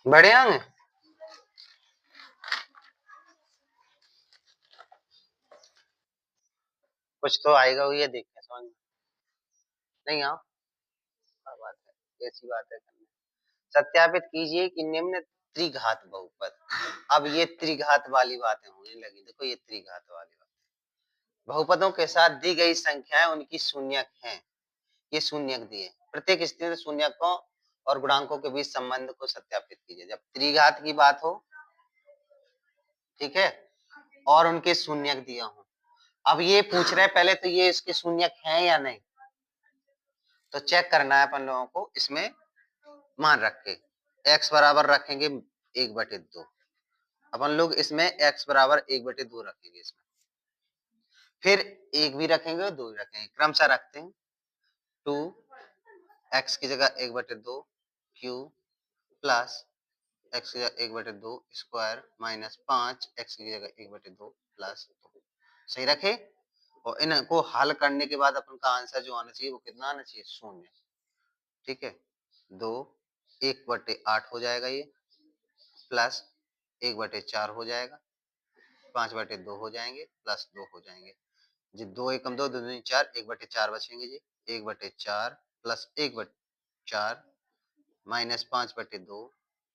बढ़िया है। कुछ तो आएगा वो, ये देखते हैं समझ में। नहीं आओ, क्या बात है, ऐसी बात है करनी। सत्यापित कीजिए कि निम्न त्रिघात बहुपद। अब ये त्रिघात वाली बातें होने लगी। देखो ये त्रिघात वाली बात, बहुपदों के साथ दी गई संख्याएं उनकी शून्यक हैं। ये शून्यक दिए, प्रत्येक स्थिति में शून्यकों और गुणांकों के बीच संबंध को सत्यापित कीजिए। जब त्रिघात की बात हो, ठीक है, और उनके शून्यक दिया हो। अब ये पूछ रहे हैं पहले तो ये इसके शून्यक हैं या नहीं, तो चेक करना है अपन लोगों को। इसमें मान रख के x बराबर रखेंगे 1/2। अपन लोग इसमें x बराबर 1/2 रखेंगे इसमें, फिर 1 भी रखेंगे और 2 भी रखेंगे, क्रमशः रखते हैं। 2 x की जगह 1/2 क्यू प्लस x की जगह 1/2 स्क्वायर माइनस 5 x की जगह 1/2 प्लस 2। सही रखे। और इनको हल करने के बाद अपन का आंसर जो आना चाहिए वो कितना आना चाहिए, 0। ठीक है, 2 1/8 हो जाएगा ये, प्लस 1/4 हो जाएगा, 5/2 हो जाएंगे, प्लस 2 हो जाएंगे जी। 2 एकम 2, 2 दूनी 4, 1/4 बचेंगे जी। 1/4 प्लस 1/4 माइनस 5/2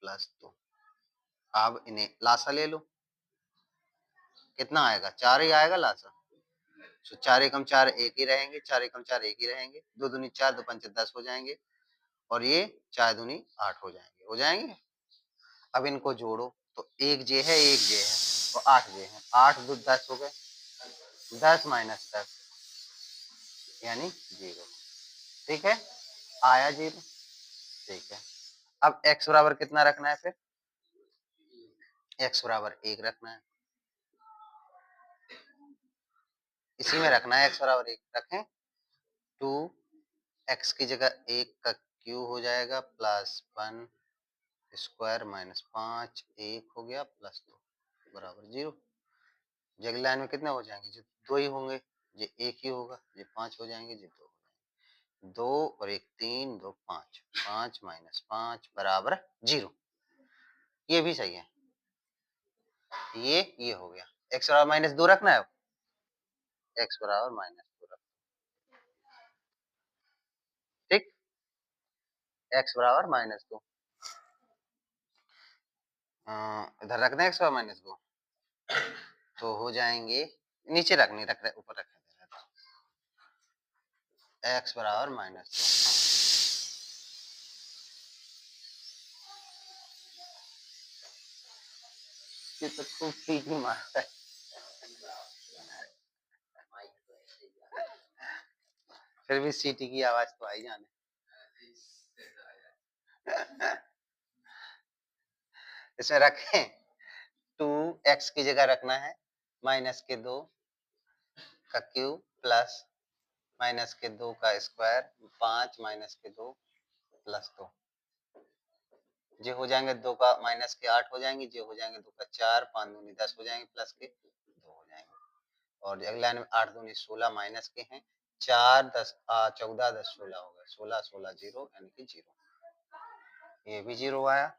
प्लस 2। अब इन्हें लासा ले लो, कितना आएगा, 4 ही आएगा लासा। तो 4 एकम 4 एक ही रहेंगे, 4 एकम 4 एक ही रहेंगे, 2 दूनी 4, 2 पंचे 10 हो जाएंगे, और ये 4 दूनी 8 हो जाएंगे, हो जाएंगे। अब इनको जोड़ो तो एक जे है, एक जे है, तो 8 जे है, 8 दो 10 हो गए, 10 माइनस 10 यानी 0। ठीक है, आया 0। ठीक है, अब x बराबर कितना रखना है, फिर x बराबर 1 रखना है, इसी में रखना है, x बराबर 1 रखें। 2 x की जगह 1 का क्यूब हो जाएगा प्लस 1 स्क्वायर माइनस 5 1 हो गया प्लस 2 बराबर 0। जगह लाइन में कितने हो जाएंगे जी, 2 ही होंगे, ये 1 ही होगा, ये 5 हो जाएंगे जी, 2 हो जाएंगे, 2 और 1 3, 2 5, 5 माइनस 5 बराबर 0। ये भी सही है, ये हो गया। x बराबर -2 रखना है, x बराबर -2 रखना, ठीक, x बराबर -2 इधर रख दें, x बराबर -2 तो हो जाएंगे, नीचे रखने रख रहे, ऊपर रख x बराबर -2। ये तो खूब सीटी मारता है। फिर भी सीटी की आवाज तो आई जाने। इसमें रखें 2x की जगह रखना है -2 का क्यूब प्लस -2 का स्क्वायर 5 -2 प्लस 2। ये हो जाएंगे 2 का माइनस के 8 हो जाएंगे, ये हो जाएंगे 2 का 4, 5 दूनी 10 हो जाएंगे, प्लस के 2 हो जाएंगे। और अगली लाइन में 8 दूनी 16 माइनस के हैं, 4 10 14 10 16 हो गए, 16 16 0 यानी कि 0। ये भी 0 आया,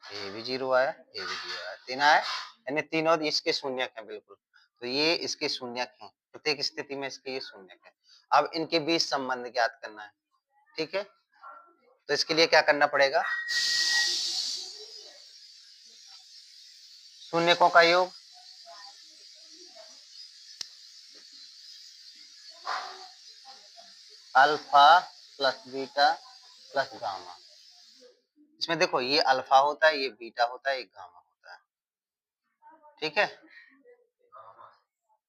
ये भी 0 आया, ये भी 0 आया, 3 आया, यानी तीनों इसके शून्यक हैं बिल्कुल। तो ये इसके शून्यक हैं, प्रत्येक स्थिति में इसके ये शून्यक है। अब इनके बीच संबंध ज्ञात करना है। ठीक है, तो इसके लिए क्या करना पड़ेगा, शून्यकों का योग alpha plus beta plus gamma. इसमें देखो ये अल्फा होता है, ये बीटा होता है, ये गामा होता है। ठीक है,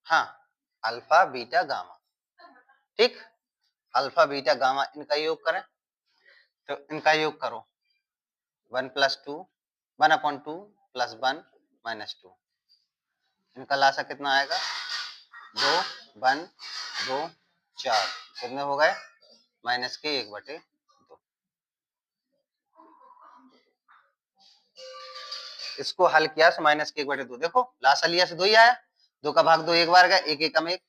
हाँ, अल्फा बीटा गामा, ठीक, अल्फा बीटा गामा इनका योग करें, तो इनका योग करो 1 + 2 1/2 + 1 - 2, इनका लासा कितना आएगा, 2 1 2 4, कितने हो गए, माइनस के 1/2। इसको हल किया तो माइनस के 1/2, देखो लासा लिया से 2 ही आया, 2 का भाग 2 एक बार गया, 1 एकम 1,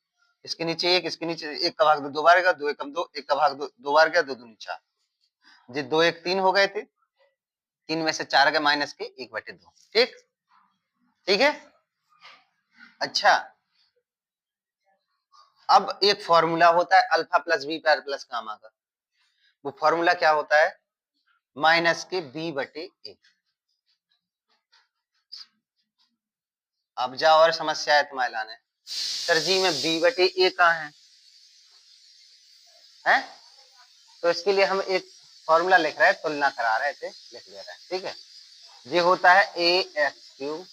इसके नीचे 1, इसके नीचे 1 का भाग 2 बार गया, 2 एकम 2, 1 का भाग 2 बार गया, 2 दूनी 4, ये 2 1 3 हो गए थे, 3 में से 4 के माइनस के 1/2। ठीक, ठीक है। अच्छा, अब एक फॉर्मूला होता है alpha plus beta plus gamma का। वो फॉर्मूला क्या होता है? माइनस के b/a। अब जाओ और समस्या है तुम्हारे लाने। सर जी में b/a कहाँ है? हैं? तो इसके लिए हम एक फॉर्मूला लिख रहे हैं, तुलना करा रहे थे, लिख ले रहे हैं। ठीक है, ये होता है ax³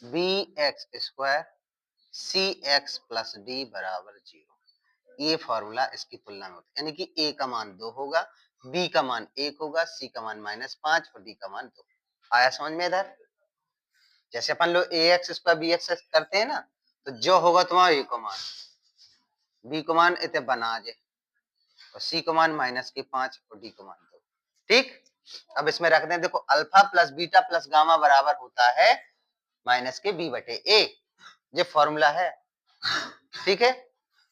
bx² cx + d = 0। ये फॉर्मूला इसकी तुलना में होता है, यानी कि a का मान 2 होगा, b का मान 1 होगा, c का मान -5 और d का मान 2। आया समझ में इधर? जैसे अपन लोग ax² bx करते हैं ना, तो जो होगा तुम्हारा a का मान, b को मान इतने बना जे, और c को मान -5 और d को मान 2। ठीक, अब इसमें रख दें, देखो alpha plus beta plus gamma बराबर होता है -b/a। ये फॉर्मूला है। ठीक है,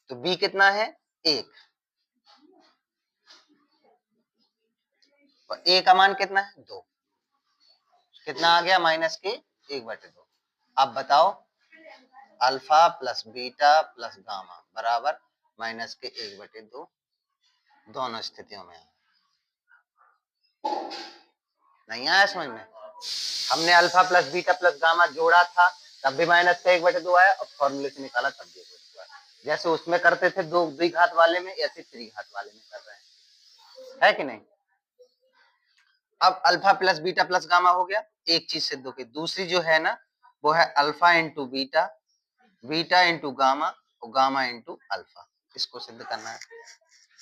तो b कितना है? 1, और a का मान कितना है? 2। कितना आ गया? -1/2। अब बताओ, alpha plus beta plus gamma बराबर -1/2 दोनों स्थितियों में। नहीं आया समझ में? हमने alpha plus beta plus gamma जोड़ा था, तब भी -1/2 आया, और फॉर्मूले से निकाला तब भी 1/2 आया। जैसे उसमें करते थे दो द्विघात वाले में, ऐसे त्रिघात वाले में कर रहे हैं, है कि नहीं? अब alpha plus beta plus gamma हो गया, एक चीज सिद्ध हो गई। दूसरी जो है ना, वो है alpha into beta, beta into gamma, और गामा इंटू अल्फा। इसको सिद्ध करना है।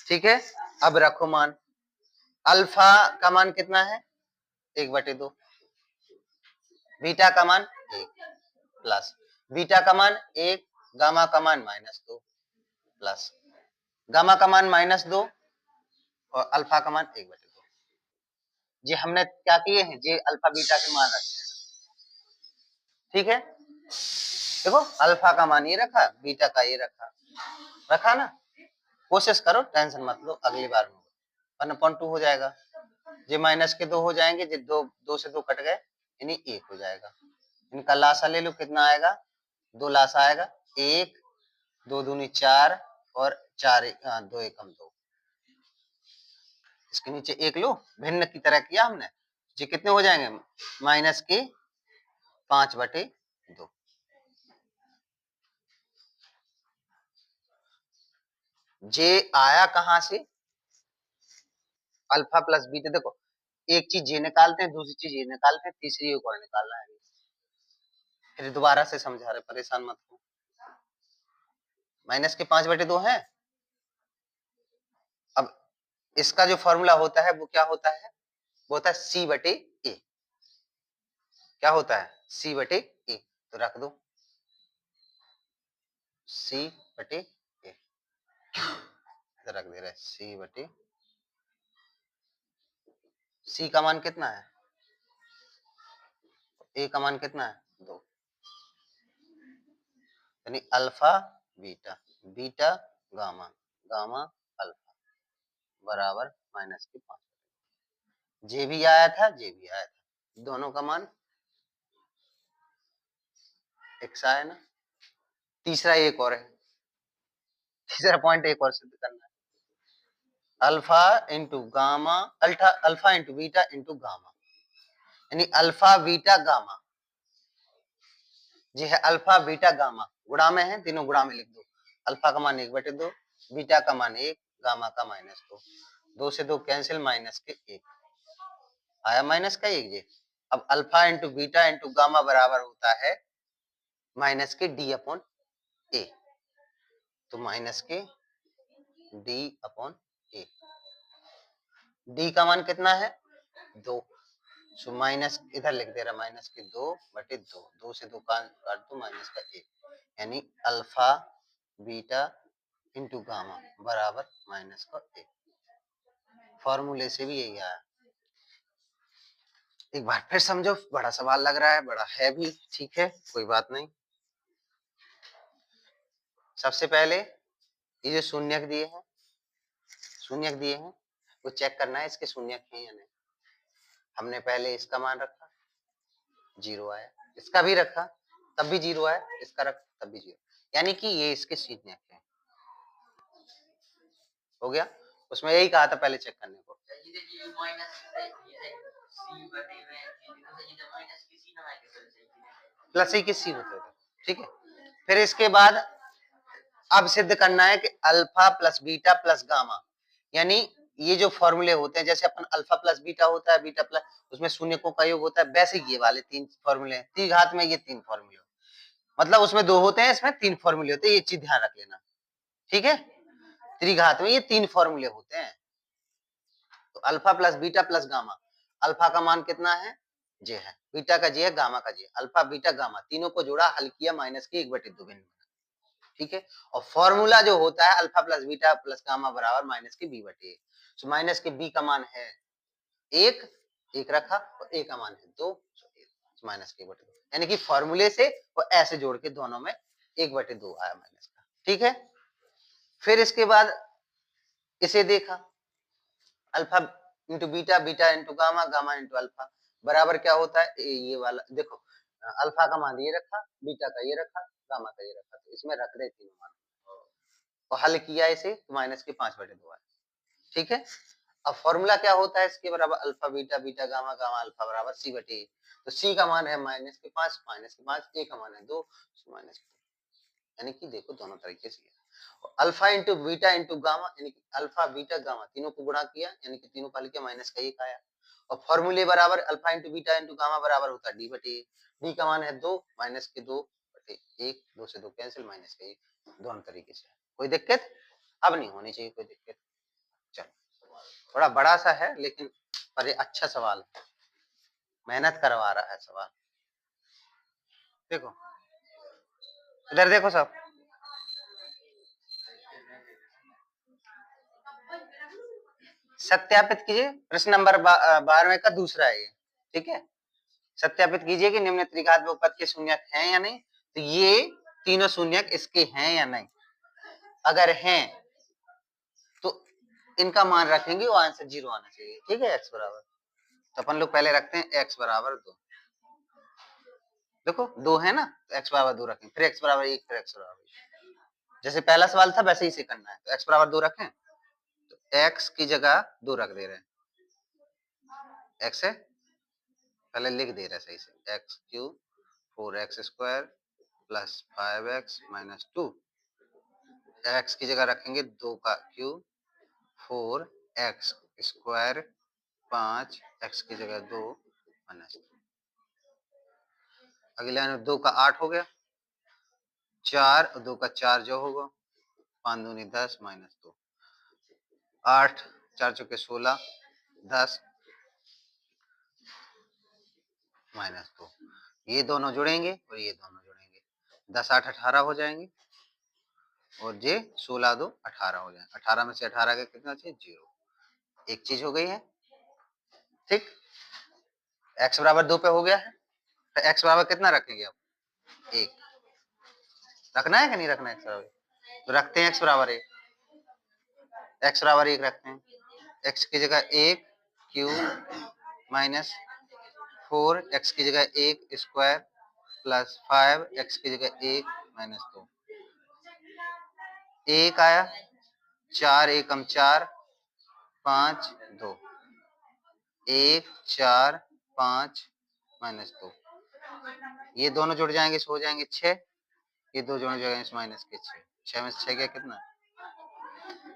ठीक है, अब रखो मान। अल्फा का मान कितना है? 1/2। बीटा का मान 1 प्लस बीटा का मान 1, गामा का मान -2 प्लस गामा का मान -2 और अल्फा का मान 1/2। ये हमने क्या किए हैं? ये अल्फा बीटा के मान रखे हैं। ठीक है, देखो अल्फा का मान ये रखा, बीटा का ये रखा, रखा ना। कोशिश करो, टेंशन मत लो, अगली बार में 1/2 हो जाएगा। ये -2 हो जाएंगे, ये 2 से 2 कट गए, यानी 1 हो जाएगा। इनका लासा ले लो, कितना आएगा? 2 लासा आएगा, 1 2 दूनी 4 और 2 एकम 2। इसके नीचे 1 लो, भिन्न की तरह किया हमने। ये कितने हो जाएंगे? -5/2। जे आया कहां से? Alpha plus beta. देखो, एक चीज ये निकालते हैं, दूसरी चीज ये निकालते हैं, तीसरी एक और निकालना है। फिर दोबारा से समझा रहे, परेशान मत हो। -5/2 है। अब इसका जो फॉर्मूला होता है वो क्या होता है? वो होता है c/a। क्या होता है? c/a। तो रख दो c/a, रख दे रहे c/, c का मान कितना है? a का मान कितना है? 2। यानी alpha beta, beta gamma, gamma alpha बराबर -5। जे भी आया था, जे भी आया था, दोनों का मान x आया ना। तीसरा एक और है, तीसरा पॉइंट एक और सिद्ध करना है। Alpha into gamma, alpha into beta into gamma, यानी अल्फा बीटा गामा। जी है अल्फा बीटा गामा, गुणा में है, तीनों गुणा में लिख दो। अल्फा का मान 1/2, बीटा का मान 1, गामा का -2। 2 से 2 कैंसिल, -1 आया, -1 ये। अब alpha into beta into gamma बराबर होता है -d/a। तो -d/a। d का मान कितना है? 2। सो माइनस इधर लिख दे रहा, -2/2। 2 से 2 काट दो, -1, यानी अल्फा बीटा इंटू गामा बराबर -1। फॉर्मूले से भी यही आया। एक बार फिर समझो, बड़ा सवाल लग रहा है, बड़ा है भी, ठीक है, कोई बात नहीं। सबसे पहले ये जो शून्यक दिए हैं, शून्यक दिए हैं, वो चेक करना है इसके शून्यक हैं या नहीं। हमने पहले इसका मान रखा, 0 आया, इसका भी रखा तब भी 0 आया, इसका रखा तब भी 0, यानी कि ये इसके शून्यक है। हो गया, उसमें यही कहा था पहले चेक करने को। प्लस ही किसी होते थे, ठीक है। फिर इसके बाद अब सिद्ध करना है कि alpha plus beta plus gamma, यानी ये जो फॉर्मूले होते हैं, जैसे अपन अल्फा प्लस बीटा होता है, बीटा प्लस उसमें शून्यकों का योग होता है, वैसे ये वाले 3 फॉर्मूले हैं। त्रिघात में ये 3 फॉर्मूले, मतलब उसमें 2 होते हैं, इसमें 3 फॉर्मूले होते हैं, ये चीज ध्यान रख लेना, ठीक है। त्रिघात में ये 3 फॉर्मूले होते हैं। तो alpha plus beta plus gamma, alpha का मान कितना है, जे है, बीटा का जे है, गामा का जे है, अल्फा बीटा गामा तीनों को जोड़ा, हल किया, माइनस के 1/2 भिन्न, ठीक है। और फॉर्मूला जो होता है alpha plus beta plus gamma बराबर माइनस के b/a, तो माइनस के b का मान है 1, 1 रखा, और a का मान है 2, माइनस के 1/2, यानी कि फॉर्मूले से वो ऐसे जोड़ के दोनों में 1/2 आया माइनस का, ठीक है। फिर इसके बाद इसे देखा, alpha into beta, beta into gamma, gamma into alpha बराबर क्या होता है, ये वाला देखो, अल्फा का मान ये रखा, बीटा का ये रखा, गामा का ये रखा, तो इसमें रख दे तीनों मान, और हल किया इसे तो माइनस के 5/2 आया, ठीक है। अब फॉर्मूला क्या होता है इसके बराबर, alpha beta beta gamma gamma alpha बराबर c/a, तो c का मान है माइनस के 5, a का मान है 2, माइनस, यानी कि देखो दोनों तरीके से alpha into beta into gamma, यानी कि अल्फा बीटा गामा तीनों को गुणा किया, यानी कि तीनों का लिखा, माइनस का 1 आया, और फॉर्मूले बराबर alpha into beta into gamma बराबर होता है d/a, d का मान है 2, माइनस के 2/1, 2 से 2 कैंसिल, माइनस का 1, दोनों तरीके से। कोई दिक्कत अब नहीं होनी चाहिए, कोई दिक्कत। चलो, थोड़ा बड़ा सा है लेकिन पर ये अच्छा सवाल है, मेहनत करवा रहा है सवाल। देखो इधर देखो सब, सत्यापित कीजिए, प्रश्न नंबर 12 का दूसरा है ये, ठीक है। सत्यापित कीजिए कि निम्न त्रिघात बहुपद के शून्यक हैं या नहीं, तो ये तीनों शून्यक इसके हैं या नहीं, अगर हैं तो इनका मान रखेंगे, वो आंसर 0 आना चाहिए, ठीक है। x बराबर, तो अपन लोग पहले रखते हैं x बराबर 2, देखो 2 है ना, तो x बराबर 2 रखें, फिर x बराबर 1, फिर x बराबर 1, जैसे पहला सवाल था वैसे ही से करना है, तो x बराबर 2 रखें, तो x की जगह 2 रख दे रहे हैं, x है पहले लिख दे रहे हैं सही से, x³ 4x² plus 5x minus 2, x की जगह रखेंगे 2 का क्यूब, 4x² 5, x की जगह 2 माइनस 2, अगले लाइन में 2 का 8 हो गया, 4 और 2 का 4 जो होगा, 5 दूनी 10 माइनस 2, 8 4 चौके 16, 10 माइनस 2, ये दोनों जुड़ेंगे और ये दोनों जुड़ेंगे, 10 8 18 हो जाएंगे, और ये 16 2 18 हो जाए, 18 में से 18 का कितना चाहिए, 0, एक चीज हो गई है, ठीक। x बराबर 2 पे हो गया है, तो x बराबर कितना रखेंगे अब, 1 रखना है कि नहीं रखना है, x बराबर, तो रखते हैं x बराबर 1, x बराबर 1 रखते हैं, x की जगह 1 क्यूब माइनस 4, x की जगह 1 स्क्वायर प्लस 5, x की जगह 1 माइनस 2, 1 आया, 4 एकम 4, 5 2, 1 4 5 माइनस 2, ये दोनों जुड़ जाएंगे हो जाएंगे 6, ये दो जुड़ जाएंगे माइनस के 6, 6 में से 6 गया कितना,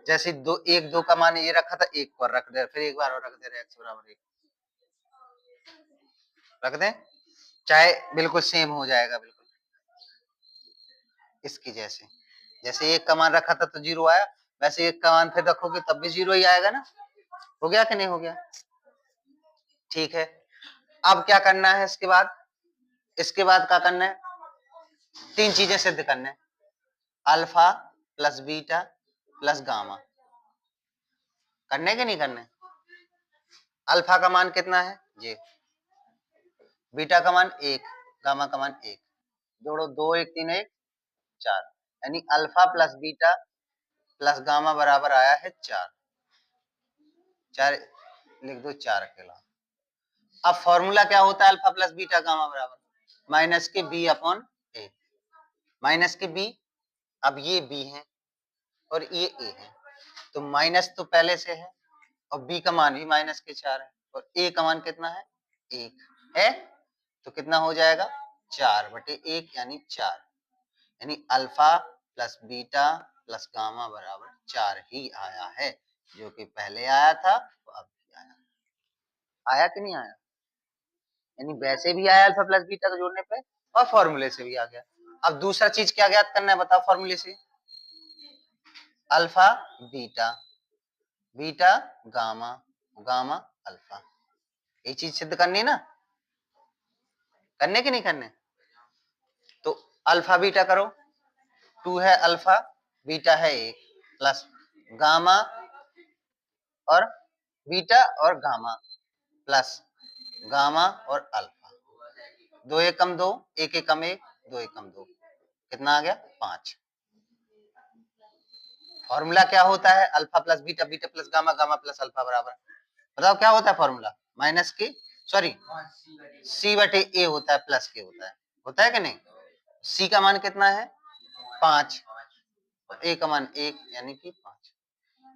जैसे 2 1 2 का मान ये रखा था, 1 पर रख दे, फिर एक बार और रख दे रहे, x बराबर 1 रख दें, चाहे बिल्कुल सेम हो जाएगा, बिल्कुल इसकी जैसे, जैसे 1 का मान रखा था तो 0 आया, वैसे 1 का मान फिर रखोगे तब भी 0 ही आएगा ना, हो गया कि नहीं हो गया, ठीक है। अब क्या करना है इसके बाद, इसके बाद क्या करना है, 3 चीजें सिद्ध करना है, alpha plus beta plus gamma, करने के नहीं करने, अल्फा का मान कितना है ये, बीटा का मान 1, गामा का मान 1, जोड़ो 2 1 3 1 4, यानी alpha plus beta plus gamma बराबर आया है 4, 4 लिख दो 4 अकेला, अब फॉर्मूला क्या होता है अल्फा प्लस बीटा गामा बराबर माइनस के बी अपॉन ए, माइनस के बी, अब ये बी है और ये ए है, तो माइनस तो पहले से है और बी का मान भी माइनस के 4 है और ए का मान कितना है 1 है, तो कितना हो जाएगा 4/1 यानी 4, यानी alpha plus beta plus gamma बराबर 4 ही आया है, जो कि पहले आया था वो अब भी आया, आया कि नहीं आया, यानी वैसे भी आया अल्फा प्लस बीटा को जोड़ने पे और फॉर्मूले से भी आ गया। अब दूसरा चीज क्या ज्ञात करना है बताओ फॉर्मूले से, alpha beta, beta gamma, gamma alpha, ये चीज सिद्ध करनी है ना, करने की नहीं करने, तो अल्फा बीटा करो, 2 है अल्फा, बीटा है 1 प्लस गामा और बीटा और गामा प्लस गामा और अल्फा, 2 एकम 2, 1 एकम 1, 2 एकम 2, कितना आ गया 5। फॉर्मूला क्या होता है alpha plus beta, beta plus gamma, gamma plus alpha बराबर, बताओ क्या होता है फॉर्मूला, माइनस के सॉरी C/A होता है प्लस के होता है कि नहीं, C का मान कितना है 5 और A का मान 1 यानी कि 5,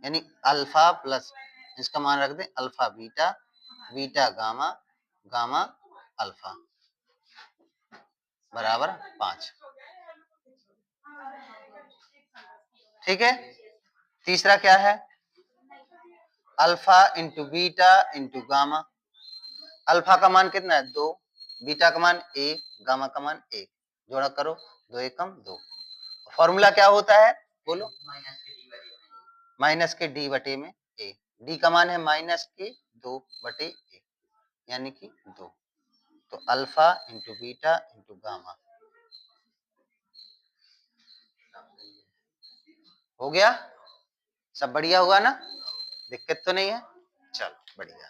यानी अल्फा प्लस इसका मान रख दें alpha beta, beta gamma, gamma alpha बराबर 5, ठीक है। तीसरा क्या है alpha into beta into gamma, alpha का मान कितना है 2, बीटा का मान 1, गामा का मान 1, जोड़ा करो 2 एकम 2, फॉर्मूला क्या होता है बोलो, माइनस के डी बटे में ए, डी का मान है माइनस के 2/1 यानी कि 2, तो alpha into beta into gamma हो गया, सब बढ़िया हुआ ना, दिक्कत तो नहीं है, चलो बढ़िया।